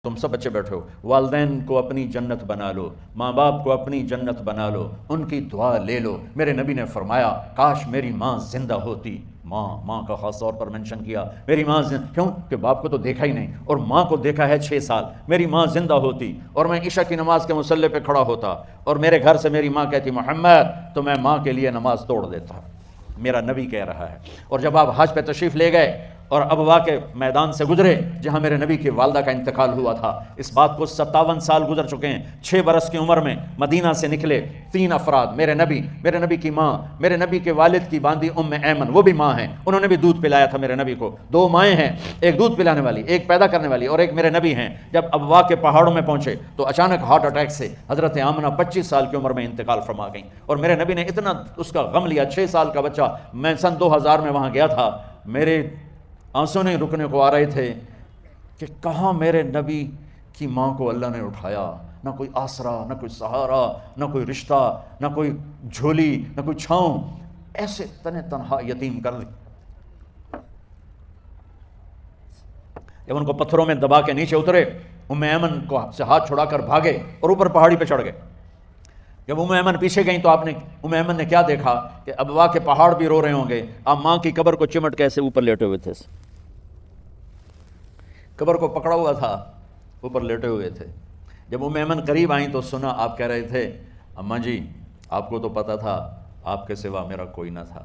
تم سب بچے بیٹھے ہو، والدین کو اپنی جنت بنا لو، ماں باپ کو اپنی جنت بنا لو، ان کی دعا لے لو۔ میرے نبی نے فرمایا کاش میری ماں زندہ ہوتی۔ ماں کا خاص طور پر منشن کیا، میری ماں کیوں کہ باپ کو تو دیکھا ہی نہیں اور ماں کو دیکھا ہے 6 سال۔ میری ماں زندہ ہوتی اور میں عشاء کی نماز کے مصلی پہ کھڑا ہوتا اور میرے گھر سے میری ماں کہتی محمد، تو میں ماں کے لیے نماز توڑ دیتا۔ میرا نبی کہہ رہا ہے۔ اور جب آپ حج پہ تشریف لے گئے اور ابوا کے میدان سے گزرے جہاں میرے نبی کی والدہ کا انتقال ہوا تھا، اس بات کو 57 سال گزر چکے ہیں۔ 6 برس کی عمر میں مدینہ سے نکلے 3 افراد، میرے نبی کی ماں، میرے نبی کے والد کی باندی ام ایمن، وہ بھی ماں ہیں، انہوں نے بھی دودھ پلایا تھا میرے نبی کو۔ 2 مائیں ہیں، ایک دودھ پلانے والی، ایک پیدا کرنے والی، اور ایک میرے نبی ہیں۔ جب ابوا کے پہاڑوں میں پہنچے تو اچانک ہارٹ اٹیک سے حضرت آمنہ 25 سال کی عمر میں انتقال فرما گئیں، اور میرے نبی نے اتنا اس کا غم لیا۔ 6 سال کا بچہ، میں سن 2000 میں وہاں گیا تھا، میرے آنسوں نہیں رکنے کو آ رہے تھے کہ کہاں میرے نبی کی ماں کو اللہ نے اٹھایا، نہ کوئی آسرا، نہ کوئی سہارا، نہ کوئی رشتہ، نہ کوئی جھولی، نہ کوئی چھاؤں، ایسے تنہا یتیم کر دی۔ جب ان کو پتھروں میں دبا کے نیچے اترے، ام ایمن کو سے ہاتھ چھڑا کر بھاگے اور اوپر پہاڑی پہ چڑھ گئے۔ جب ام ایمن پیچھے گئیں تو ام ایمن نے کیا دیکھا کہ ابوا کے پہاڑ بھی رو رہے ہوں گے، آپ ماں کی قبر کو چمٹ کے ایسے اوپر لیٹے ہوئے تھے، قبر کو پکڑا ہوا تھا، اوپر لیٹے ہوئے تھے۔ جب ام ایمن قریب آئیں تو سنا آپ کہہ رہے تھے اماں جی آپ کو تو پتا تھا آپ کے سوا میرا کوئی نہ تھا،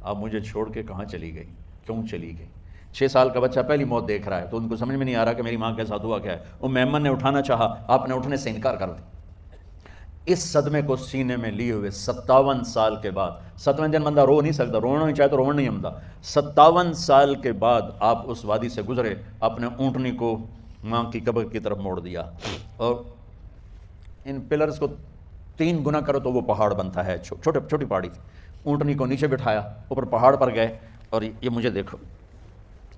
آپ مجھے چھوڑ کے کہاں چلی گئی، کیوں چلی گئی؟ 6 سال کا بچہ پہلی موت دیکھ رہا ہے تو ان کو سمجھ میں نہیں آ رہا کہ میری ماں کے ساتھ ہوا کیا ہے۔ ام ایمن نے اٹھانا چاہا، آپ نے اٹھنے سے انکار کر دیا۔ اس صدمے کو سینے میں لیے ہوئے 57 سال کے بعد، 7ویں دن بندہ رو نہیں سکتا، رونا نہیں چاہے تو رونا نہیں آمدا، 57 سال کے بعد آپ اس وادی سے گزرے، اپنے اونٹنی کو ماں کی قبر کی طرف موڑ دیا، اور ان پلرز کو 3 گنا کرو تو وہ پہاڑ بنتا ہے، چھوٹی پہاڑی تھی۔ اونٹنی کو نیچے بٹھایا، اوپر پہاڑ پر گئے، اور یہ مجھے دیکھو،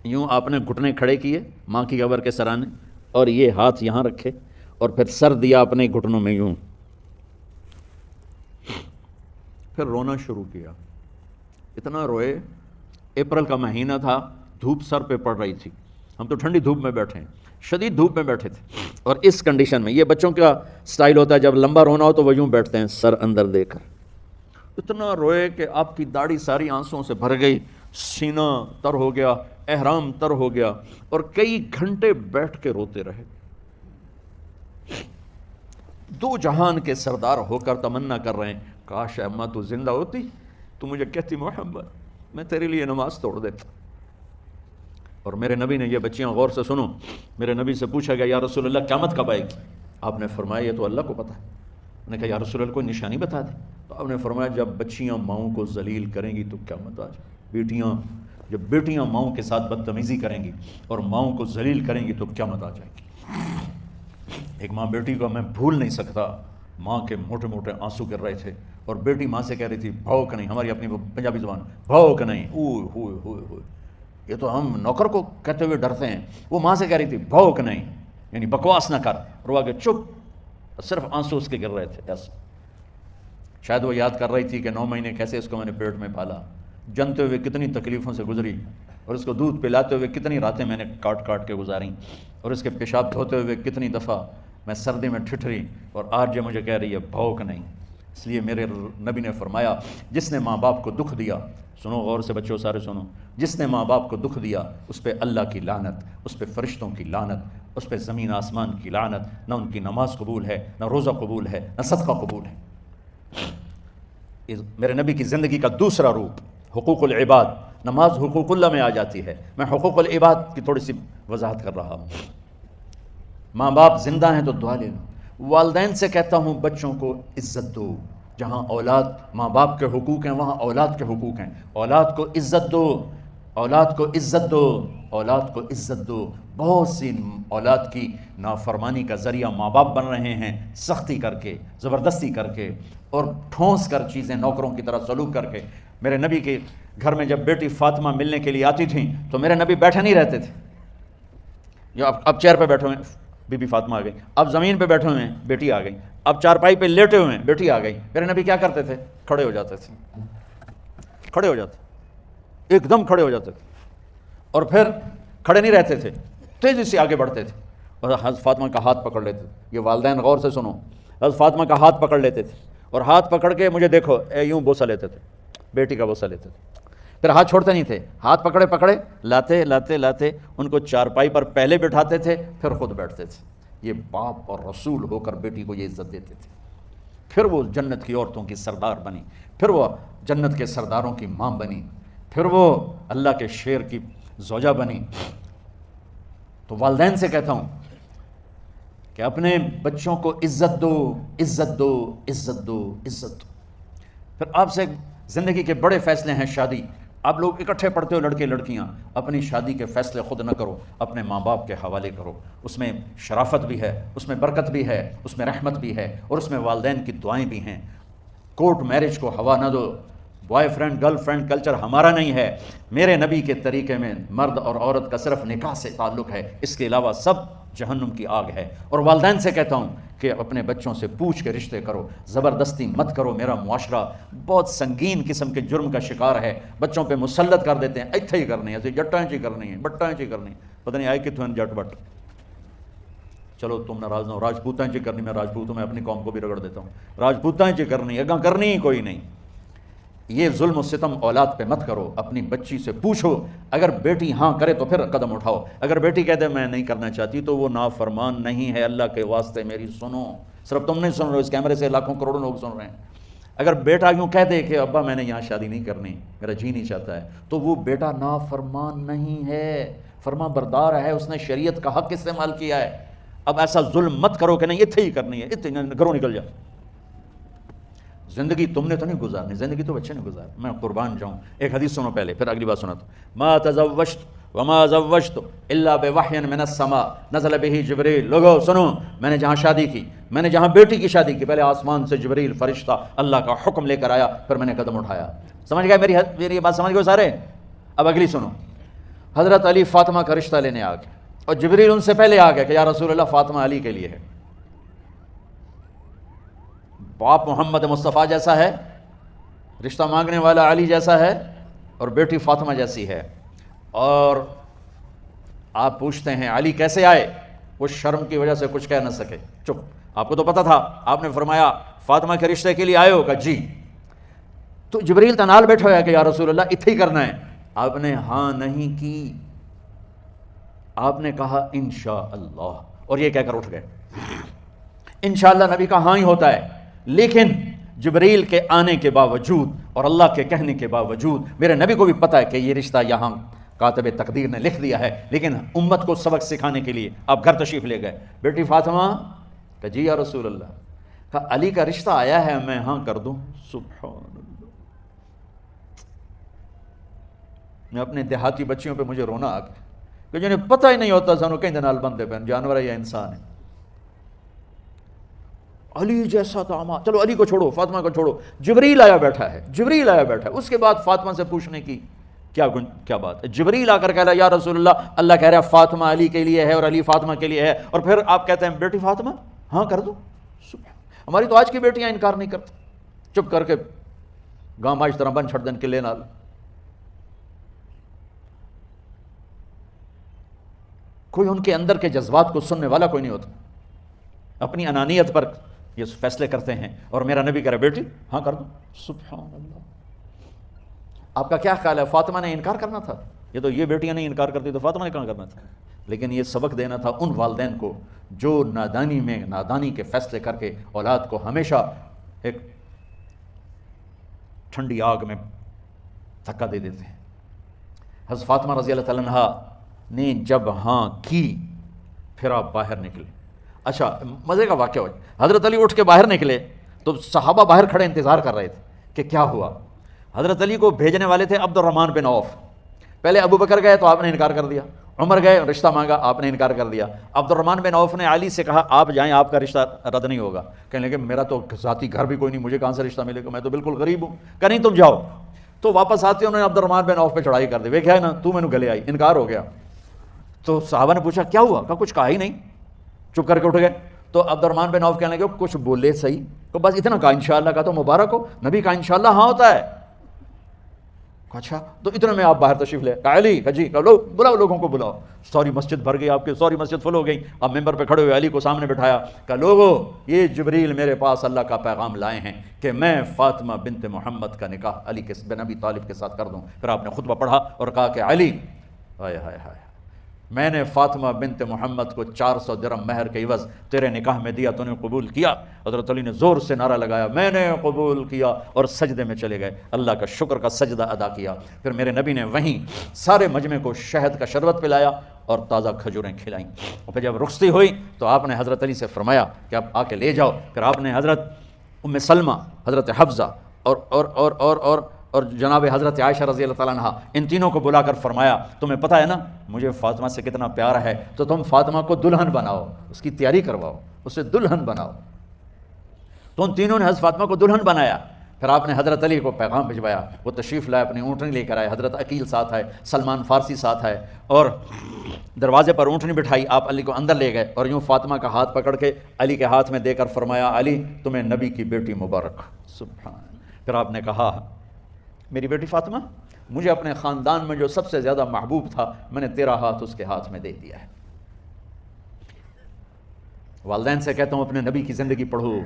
یوں آپ نے گھٹنے کھڑے کیے ماں کی قبر کے سرانے، اور یہ ہاتھ یہاں رکھے اور پھر سر دیا اپنے گھٹنوں میں یوں، پھر رونا شروع کیا۔ اتنا روئے، اپریل کا مہینہ تھا، دھوپ سر پہ پڑ رہی تھی، ہم تو ٹھنڈی دھوپ میں بیٹھے ہیں، شدید دھوپ میں بیٹھے تھے، اور اس کنڈیشن میں یہ بچوں کا سٹائل ہوتا ہے جب لمبا رونا ہو تو وہ یوں بیٹھتے ہیں سر اندر دے کر۔ اتنا روئے کہ آپ کی داڑھی ساری آنسوں سے بھر گئی، سینہ تر ہو گیا، احرام تر ہو گیا، اور کئی گھنٹے بیٹھ کے روتے رہے۔ 2 جہان کے سردار ہو کر تمنا کر رہے ہیں کاش اماں تو زندہ ہوتی، تو مجھے کہتی محمد میں تیرے لیے نماز توڑ دیتا۔ اور میرے نبی نے، یہ بچیاں غور سے سنو، میرے نبی سے پوچھا گیا یا رسول اللہ قیامت کب آئے گی؟ آپ نے فرمایا یہ تو اللہ کو پتہ ہے۔ انہوں نے کہا یا رسول اللہ کوئی نشانی بتا دیں، تو آپ نے فرمایا جب بچیاں ماؤں کو ذلیل کریں گی تو قیامت آ جائے، جب بیٹیاں ماؤں کے ساتھ بدتمیزی کریں گی اور ماؤں کو ذلیل کریں گی تو قیامت آ جائے گی۔ ایک ماں بیٹی کو میں بھول نہیں سکتا، ماں کے موٹے موٹے آنسو گر رہے تھے، اور بیٹی ماں سے کہہ رہی تھی بھوک نہیں، ہماری اپنی پنجابی زبان بھوک نہیں، اوئے ہوئے ہوئے ہوئے، یہ تو ہم نوکر کو کہتے ہوئے ڈرتے ہیں، وہ ماں سے کہہ رہی تھی بھوک نہیں، یعنی بکواس نہ کر، رو کے چپ، صرف آنسو اس کے گر رہے تھے ایسا۔ شاید وہ یاد کر رہی تھی کہ 9 مہینے کیسے اس کو میں نے پیٹ میں پالا، جنتے ہوئے کتنی تکلیفوں سے گزری، اور اس کو دودھ پلاتے ہوئے کتنی راتیں میں نے کاٹ کاٹ کے گزاریں، اور اس کے پیشاب دھوتے ہوئے کتنی دفعہ میں سردی میں ٹھٹھری، اور آج یہ مجھے کہہ رہی ہے بھوک نہیں۔ اس لیے میرے نبی نے فرمایا جس نے ماں باپ کو دکھ دیا، سنو غور سے بچوں سارے سنو، جس نے ماں باپ کو دکھ دیا اس پہ اللہ کی لعنت، اس پہ فرشتوں کی لعنت، اس پہ زمین آسمان کی لعنت، نہ ان کی نماز قبول ہے، نہ روزہ قبول ہے، نہ صدقہ قبول ہے۔ میرے نبی کی زندگی کا دوسرا روپ حقوق العباد، نماز حقوق اللہ میں آ جاتی ہے، میں حقوق العباد کی تھوڑی سی وضاحت کر رہا ہوں۔ ماں باپ زندہ ہیں تو دعا لے لو، والدین سے کہتا ہوں بچوں کو عزت دو، جہاں اولاد ماں باپ کے حقوق ہیں وہاں اولاد کے حقوق ہیں، اولاد کو عزت دو، اولاد کو عزت دو، اولاد کو عزت دو۔ بہت سی اولاد کی نافرمانی کا ذریعہ ماں باپ بن رہے ہیں، سختی کر کے، زبردستی کر کے، اور ٹھونس کر چیزیں نوکروں کی طرح سلوک کر کے۔ میرے نبی کے گھر میں جب بیٹی فاطمہ ملنے کے لیے آتی تھیں تو میرے نبی بیٹھے نہیں رہتے تھے، یا اب چیئر پہ بیٹھے ہوئے بی بی فاطمہ آ گئی، اب زمین پہ بیٹھے ہوئے ہیں بیٹی آ گئی، اب چارپائی پہ لیٹے ہوئے ہیں بیٹی آ گئی، میرے نبی کیا کرتے تھے؟ کھڑے ہو جاتے تھے، کھڑے ہو جاتے، ایک دم کھڑے ہو جاتے تھے، اور پھر کھڑے نہیں رہتے تھے، تیزی سے آگے بڑھتے تھے، اور حضرت فاطمہ کا ہاتھ پکڑ لیتے تھے. یہ والدین غور سے سنو, حضرت فاطمہ کا ہاتھ پکڑ لیتے تھے اور ہاتھ پکڑ کے مجھے دیکھو یوں بوسہ لیتے تھے, بیٹی کا بوسہ لیتے تھے. پھر ہاتھ چھوڑتے نہیں تھے, ہاتھ پکڑے پکڑے لاتے لاتے لاتے ان کو چارپائی پر پہلے بٹھاتے تھے, پھر خود بیٹھتے تھے. یہ باپ اور رسول ہو کر بیٹی کو یہ عزت دیتے تھے. پھر وہ جنت کی عورتوں کی سردار بنی, پھر وہ جنت کے سرداروں کی ماں بنی, پھر وہ اللہ کے شیر کی زوجہ بنی. تو والدین سے کہتا ہوں کہ اپنے بچوں کو عزت دو, عزت دو, عزت دو, عزت دو. پھر آپ سے زندگی کے بڑے فیصلے ہیں شادی. آپ لوگ اکٹھے پڑھتے ہو لڑکے لڑکیاں, اپنی شادی کے فیصلے خود نہ کرو, اپنے ماں باپ کے حوالے کرو. اس میں شرافت بھی ہے, اس میں برکت بھی ہے, اس میں رحمت بھی ہے, اور اس میں والدین کی دعائیں بھی ہیں. کورٹ میرج کو ہوا نہ دو. Boyfriend girlfriend culture ہمارا نہیں ہے. میرے نبی کے طریقے میں مرد اور عورت کا صرف نکاح سے تعلق ہے, اس کے علاوہ سب جہنم کی آگ ہے. اور والدین سے کہتا ہوں کہ اپنے بچوں سے پوچھ کے رشتے کرو, زبردستی مت کرو. میرا معاشرہ بہت سنگین قسم کے جرم کا شکار ہے, بچوں پہ مسلط کر دیتے ہیں, ایتھے ہی کرنی ہے, جٹائیں چی کرنی ہے, بٹائیں چی کرنی ہے, پتہ نہیں آئے کتوں جٹ بٹ. چلو تم ناراض نہ ہو, راجپوتائیں چی کرنی, میں راجپوتوں میں اپنی قوم کو بھی رگڑ دیتا ہوں, راجپوتائیں چی کرنی, اگاں کرنی ہی کوئی نہیں. یہ ظلم و ستم اولاد پہ مت کرو. اپنی بچی سے پوچھو, اگر بیٹی ہاں کرے تو پھر قدم اٹھاؤ. اگر بیٹی کہتے میں نہیں کرنا چاہتی تو وہ نافرمان نہیں ہے. اللہ کے واسطے میری سنو, صرف تم نہیں سن رہے, اس کیمرے سے لاکھوں کروڑوں لوگ سن رہے ہیں. اگر بیٹا یوں کہہ دے کہ ابا میں نے یہاں شادی نہیں کرنی, میرا جی نہیں چاہتا ہے, تو وہ بیٹا نافرمان نہیں ہے, فرما بردار ہے, اس نے شریعت کا حق استعمال کیا ہے. اب ایسا ظلم مت کرو کہ نہیں اتھے ہی کرنی ہے, اتنے گھروں نکل جا. زندگی تم نے تو نہیں گزارنی, زندگی تو بچے نے گزار. میں قربان جاؤں, ایک حدیث سنو پہلے, پھر اگلی بات سناتا ہوں. ما تزوجت وما زوجت الا بوحی من السماء نزل به جبریل. لوگو سنو, میں نے جہاں شادی کی, میں نے جہاں بیٹی کی شادی کی, پہلے آسمان سے جبریل فرشتہ اللہ کا حکم لے کر آیا, پھر میں نے قدم اٹھایا. سمجھ گئے میری یہ بات سمجھ گئے سارے؟ اب اگلی سنو. حضرت علی فاطمہ کا رشتہ لینے آ گئے, اور جبریل ان سے پہلے آ گیا کہ یا رسول اللہ فاطمہ علی کے لیے ہے. باپ محمد مصطفیٰ جیسا ہے, رشتہ مانگنے والا علی جیسا ہے, اور بیٹی فاطمہ جیسی ہے. اور آپ پوچھتے ہیں علی کیسے آئے؟ وہ شرم کی وجہ سے کچھ کہہ نہ سکے, چپ. آپ کو تو پتہ تھا, آپ نے فرمایا فاطمہ کے رشتے کے لیے آئے ہو؟ کہا جی. تو جبریل تنال بیٹھا ہوا ہے کہ یا رسول اللہ اتھے ہی کرنا ہے. آپ نے ہاں نہیں کی, آپ نے کہا انشاءاللہ, اور یہ کہہ کر اٹھ گئے. انشاءاللہ نبی کا ہاں ہی ہوتا ہے, لیکن جبریل کے آنے کے باوجود اور اللہ کے کہنے کے باوجود میرے نبی کو بھی پتہ ہے کہ یہ رشتہ یہاں کاتب تقدیر نے لکھ دیا ہے, لیکن امت کو سبق سکھانے کے لیے آپ گھر تشریف لے گئے. بیٹی فاطمہ کہ جی یا رسول اللہ. کہا علی کا رشتہ آیا ہے, میں ہاں کر دوں؟ سبحان اللہ. میں اپنے دیہاتی بچیوں پہ مجھے رونا آ گیا کہ جنہیں پتہ ہی نہیں ہوتا سانو کہیں دنال بندے پہ جانور ہے یا انسان ہے. علی جیسا داماد, چلو علی کو چھوڑو, فاطمہ کو چھوڑو, جبریل آیا بیٹھا ہے, جبریل آیا بیٹھا ہے. اس کے بعد فاطمہ سے پوچھنے کی کیا بات ہے؟ جبریل آ کر کہہ رہا یا رسول اللہ, اللہ کہہ رہا ہے فاطمہ علی کے لیے ہے اور علی فاطمہ کے لیے ہے, اور پھر آپ کہتے ہیں بیٹی فاطمہ ہاں کر دو. ہماری تو آج کی بیٹیاں انکار نہیں کرتی, چپ کر کے گاں ماج طرح بن چھڑ دن کے لے نال. کوئی ان کے اندر کے جذبات کو سننے والا کوئی نہیں ہوتا, اپنی انانیت پر یہ فیصلے کرتے ہیں. اور میرا نبی کہہ رہا بیٹی ہاں کر دو. سبحان اللہ. آپ کا کیا خیال ہے, فاطمہ نے انکار کرنا تھا؟ یہ بیٹیاں نہیں انکار کرتی تو فاطمہ نے کہاں کرنا تھا؟ لیکن یہ سبق دینا تھا ان والدین کو جو نادانی کے فیصلے کر کے اولاد کو ہمیشہ ایک ٹھنڈی آگ میں دھکا دے دیتے ہیں. حضرت فاطمہ رضی اللہ تعالیٰ عنہا نے جب ہاں کی, پھر آپ باہر نکلے. اچھا مزے کا واقعہ ہو, حضرت علی اٹھ کے باہر نکلے تو صحابہ باہر کھڑے انتظار کر رہے تھے کہ کیا ہوا. حضرت علی کو بھیجنے والے تھے عبد الرحمن بن عوف. پہلے ابو بکر گئے تو آپ نے انکار کر دیا, عمر گئے رشتہ مانگا, آپ نے انکار کر دیا. عبد الرحمن بن عوف نے علی سے کہا آپ جائیں, آپ کا رشتہ رد نہیں ہوگا. کہنے لگے میرا تو ذاتی گھر بھی کوئی نہیں, مجھے کہاں سے رشتہ ملے گا, میں تو بالکل غریب ہوں. کہ نہیں تم جاؤ. تو واپس آتے انہوں نے عبد الرحمن بن عوف پہ چڑھائی کر دی. وہ کیا ہے نا, تو میں نے گلے آئی, انکار ہو گیا. تو صحابہ نے پوچھا کیا ہوا؟ کہا کچھ کہا ہی نہیں, چپ کر کے اٹھ گئے. تو عبد الرحمن بن عوف کہنے لگے کچھ بولے صحیح, تو بس اتنا کہا انشاءاللہ. کہا تو مبارک ہو, نبی کا انشاءاللہ ہاں ہوتا ہے. اچھا تو اتنے میں آپ باہر تشریف لے، کہا علی، جی لو بلاؤ، لوگوں کو بلاؤ. ساری مسجد بھر گئی، آپ کی ساری مسجد فل ہو گئی. اب ممبر پہ کھڑے ہوئے علی کو سامنے بٹھایا، کہا لوگو یہ جبریل میرے پاس اللہ کا پیغام لائے ہیں کہ میں فاطمہ بنت محمد کا نکاح علی بن ابی طالب کے ساتھ کر دوں. پھر آپ نے خطبہ پڑھا اور کہا کہ علی، ہائے ہائے ہائے، میں نے فاطمہ بنت محمد کو 400 درہم مہر کے عوض تیرے نکاح میں دیا، تو نے قبول کیا؟ حضرت علی نے زور سے نعرہ لگایا، میں نے قبول کیا، اور سجدے میں چلے گئے، اللہ کا شکر کا سجدہ ادا کیا. پھر میرے نبی نے وہیں سارے مجمع کو شہد کا شربت پلایا اور تازہ کھجوریں کھلائیں. اور پھر جب رخصتی ہوئی تو آپ نے حضرت علی سے فرمایا کہ آپ آ کے لے جاؤ. پھر آپ نے حضرت ام سلمہ، حضرت حفصہ اور جناب حضرت عائشہ رضی اللہ تعالیٰ عنہ، ان تینوں کو بلا کر فرمایا تمہیں پتہ ہے نا مجھے فاطمہ سے کتنا پیار ہے، تو تم فاطمہ کو دلہن بناؤ، اس کی تیاری کرواؤ، اسے دلہن بناؤ. تو ان تینوں نے حضرت فاطمہ کو دلہن بنایا. پھر آپ نے حضرت علی کو پیغام بھجوایا، وہ تشریف لائے، اپنی اونٹنی لے کر آئے، حضرت عقیل ساتھ ہے، سلمان فارسی ساتھ ہے، اور دروازے پر اونٹنی بٹھائی، آپ علی کو اندر لے گئے اور یوں فاطمہ کا ہاتھ پکڑ کے علی کے ہاتھ میں دے کر فرمایا علی تمہیں نبی کی بیٹی مبارک. سبحان. پھر آپ نے کہا میری بیٹی فاطمہ، مجھے اپنے خاندان میں جو سب سے زیادہ محبوب تھا میں نے تیرا ہاتھ اس کے ہاتھ میں دے دیا ہے. والدین سے کہتا ہوں اپنے نبی کی زندگی پڑھو.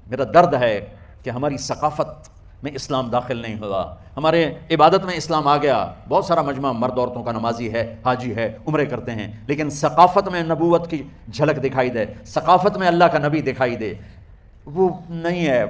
میرا درد ہے کہ ہماری ثقافت میں اسلام داخل نہیں ہوا، ہمارے عبادت میں اسلام آ گیا، بہت سارا مجمع مرد عورتوں کا نمازی ہے، حاجی ہے، عمرے کرتے ہیں، لیکن ثقافت میں نبوت کی جھلک دکھائی دے، ثقافت میں اللہ کا نبی دکھائی دے، وہ نہیں ہے.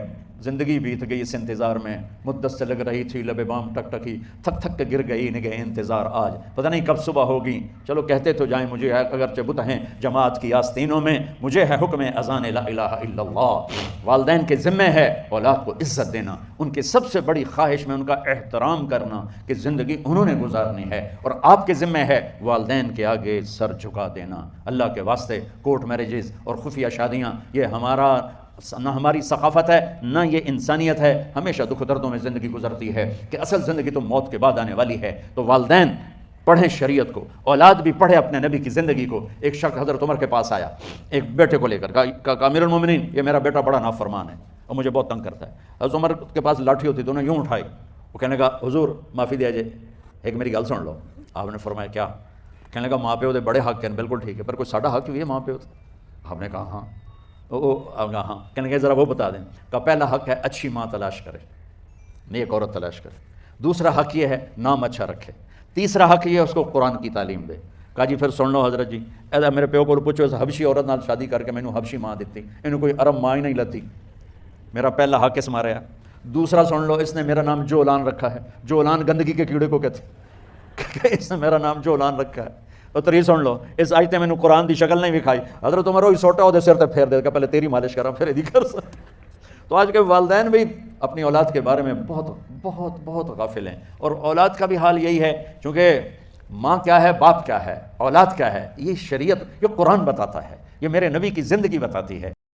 زندگی بیت گئی اس انتظار میں، مدت سے لگ رہی تھی لب بام ٹک ٹکی، تھک تھک کے گر گئی نگہ انتظار آج، پتہ نہیں کب صبح ہوگی. چلو کہتے تو جائیں مجھے ہے اگرچہ بت ہیں جماعت کی آستینوں میں، مجھے ہے حکم اذان لا الہ الا اللہ. والدین کے ذمہ ہے اولاد کو عزت دینا، ان کے سب سے بڑی خواہش میں ان کا احترام کرنا کہ زندگی انہوں نے گزارنی ہے، اور آپ کے ذمہ ہے والدین کے آگے سر جھکا دینا. اللہ کے واسطے کورٹ میرجز اور خفیہ شادیاں یہ نہ ہماری ثقافت ہے نہ یہ انسانیت ہے. ہمیشہ دکھ دردوں میں زندگی گزرتی ہے کہ اصل زندگی تو موت کے بعد آنے والی ہے. تو والدین پڑھیں شریعت کو، اولاد بھی پڑھے اپنے نبی کی زندگی کو. ایک شخص حضرت عمر کے پاس آیا ایک بیٹے کو لے کر، کہا امیر المومنین یہ میرا بیٹا بڑا نافرمان ہے اور مجھے بہت تنگ کرتا ہے. حضرت عمر کے پاس لاٹھی ہوتی تو انہوں نے یوں اٹھائی، وہ کہنے لگا حضور معافی دیا جائے، ایک میری گل سن لو. آپ نے فرمایا کیا؟ کہنے لگا ماں پیو دے بڑے حق ہیں، بالکل ٹھیک ہے، پر کوئی ساڈا حق بھی ہے ماں پیو تے؟ آپ نے کہا ہاں. ہاں. کہنے لگے ذرا وہ بتا دیں. کہا پہلا حق ہے اچھی ماں تلاش کرے، نیک عورت تلاش کرے. دوسرا حق یہ ہے نام اچھا رکھے. تیسرا حق یہ ہے اس کو قرآن کی تعلیم دے. کہا جی پھر سن لو حضرت جی، ایسا میرے پیو کو پوچھو اس حبشی عورت نال شادی کر کے مینوں حبشی ماں دیتی، انہوں کوئی عرب ماں ہی نہیں لتی. میرا پہلا حق اس مارا. دوسرا سن لو، اس نے میرا نام جولان رکھا ہے. جولان گندگی کے کیڑے کو کہتے، اس نے میرا نام جولان رکھا ہے. اور تری سن لو، اس آج تے میں نے قرآن دی شکل نہیں دکھائی. حضرت عمر ہوئی سوٹا ہو دے سر تے پھیر دے کہ پہلے تیری مالش کراں پھر ایدی کر سکتا. تو آج کے والدین بھی اپنی اولاد کے بارے میں بہت بہت بہت غافل ہیں. اور اولاد کا بھی حال یہی ہے، چونکہ ماں کیا ہے، باپ کیا ہے، اولاد کیا ہے، یہ شریعت، یہ قرآن بتاتا ہے، یہ میرے نبی کی زندگی بتاتی ہے.